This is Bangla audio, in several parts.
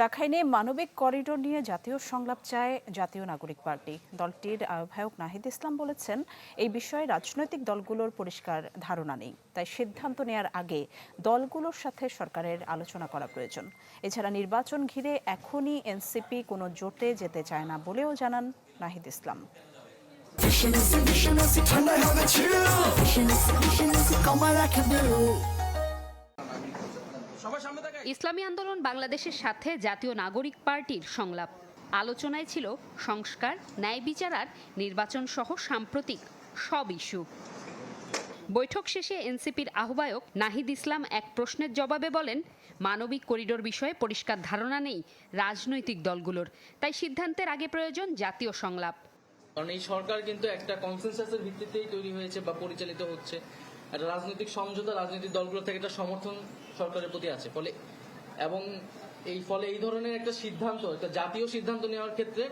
রাখাইনে মানবিক করিডোর নিয়ে জাতীয় সংলাপ চায় জাতীয় নাগরিক পার্টি। দলটির আহ্বায়ক নাহিদ ইসলাম বলেছেন, এই বিষয়ে রাজনৈতিক দলগুলোর পরিষ্কার ধারণা নেই, তাই সিদ্ধান্ত নেয়ার আগে দলগুলোর সাথে সরকারের আলোচনা করা প্রয়োজন। এছাড়া নির্বাচন ঘিরে এখনই এনসিপি কোনো জোটে যেতে চায় না বলেও জানান নাহিদ ইসলাম। ইসলামী আন্দোলন বাংলাদেশের সাথে জাতীয় নাগরিক পার্টির সংলাপ আলোচনায় ছিল সংস্কার, ন্যায় বিচার আর নির্বাচন সহ সাম্প্রতিক সব ইস্যু। বৈঠক শেষে এনসিপির আহ্বায়ক নাহিদ ইসলাম এক প্রশ্নের জবাবে বলেন, মানবিক করিডোর বিষয়ে পরিষ্কার ধারণা নেই রাজনৈতিক দলগুলোর, তাই সিদ্ধান্তের আগে প্রয়োজন জাতীয় সংলাপ। কারণ এই সরকার কিন্তু একটা কনসেনসাসের ভিত্তিতেই তৈরি হয়েছে বা পরিচালিত হচ্ছে। একটা রাজনৈতিক সমঝোতা রাজনৈতিক দলগুলো থেকে একটা সমর্থন সরকারের প্রতি আছে, ফলে এই ধরনের একটা সিদ্ধান্ত, একটা জাতীয় সিদ্ধান্ত নেওয়ার ক্ষেত্রে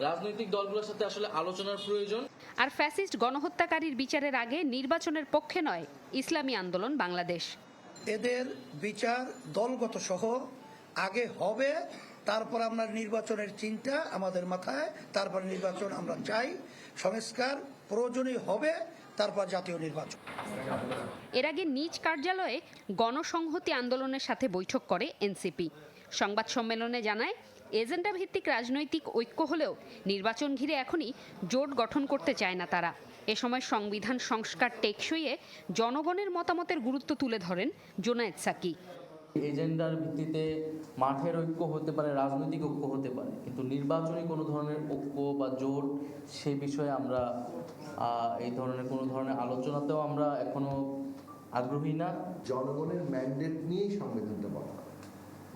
রাজনৈতিক দলগুলোর সাথে আসলে আলোচনার প্রয়োজন। আর ফ্যাসিস্ট গণহত্যাকারীর বিচারের আগে নির্বাচনের পক্ষে নয় ইসলামী আন্দোলন বাংলাদেশ। এদের বিচার দলগত সহ আগে হবে, তারপর আমরা নির্বাচনের চিন্তা আমাদের মাথায়, তারপর নির্বাচন আমরা চাই, সংস্কার প্রয়োজনীয় হবে, তারপর জাতীয় নির্বাচন। এর আগে নিজ কার্যালয়ে গণসংহতি আন্দোলনের সাথে বৈঠক করে এনসিপি। সংবাদ সম্মেলনে জানায়, এজেন্ডা ভিত্তিক রাজনৈতিক ঐক্য হলেও নির্বাচন ঘিরে এখনই জোট গঠন করতে চায় না তারা। এ সময় সংবিধান সংস্কার টেকসইয়ে জনগণের মতামতের গুরুত্ব তুলে ধরেন জোনায়েদ সাকি। এজেন্ডার ভিত্তিতে মাঠের ঐক্য হতে পারে, রাজনৈতিক ঐক্য হতে পারে, কিন্তু নির্বাচনী কোনো ধরনের ঐক্য বা জোট সে বিষয়ে আমরা এই ধরনের কোনো ধরনের আলোচনাতেও আমরা এখনো আগ্রহী না। জনগণের ম্যান্ডেট নিয়েই সংবিধানটা বলা,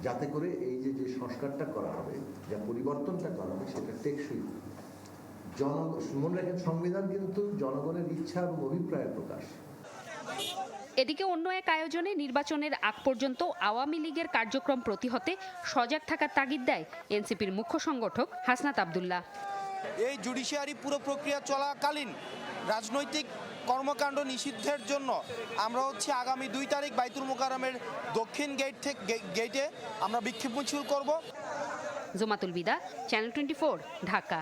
যাতে করে এই যে সংস্কারটা করা হবে, যা পরিবর্তনটা করা হবে, সেটা টেকসই। মনে রাখেন, সংবিধান কিন্তু জনগণের ইচ্ছা এবং অভিপ্রায়ের প্রকাশ। এদিকে অন্য এক আয়োজনে নির্বাচনের আগ পর্যন্ত আওয়ামী লীগের কার্যক্রম প্রতিহতে সজাগ থাকার তাগিদ দেয় এনসিপির মুখ্য সংগঠক হাসনাত আব্দুল্লাহ। এই জুডিশিয়ারি পুরো প্রক্রিয়া চলাকালীন রাজনৈতিক কর্মকাণ্ড নিষিদ্ধের জন্য আমরা আগামী 2 তারিখ বাইতুল মোকাররমের দক্ষিণ গেটে আমরা বিক্ষোভ মিছিল করব। জুমাতুল বিদা, চ্যানেল 24, ঢাকা।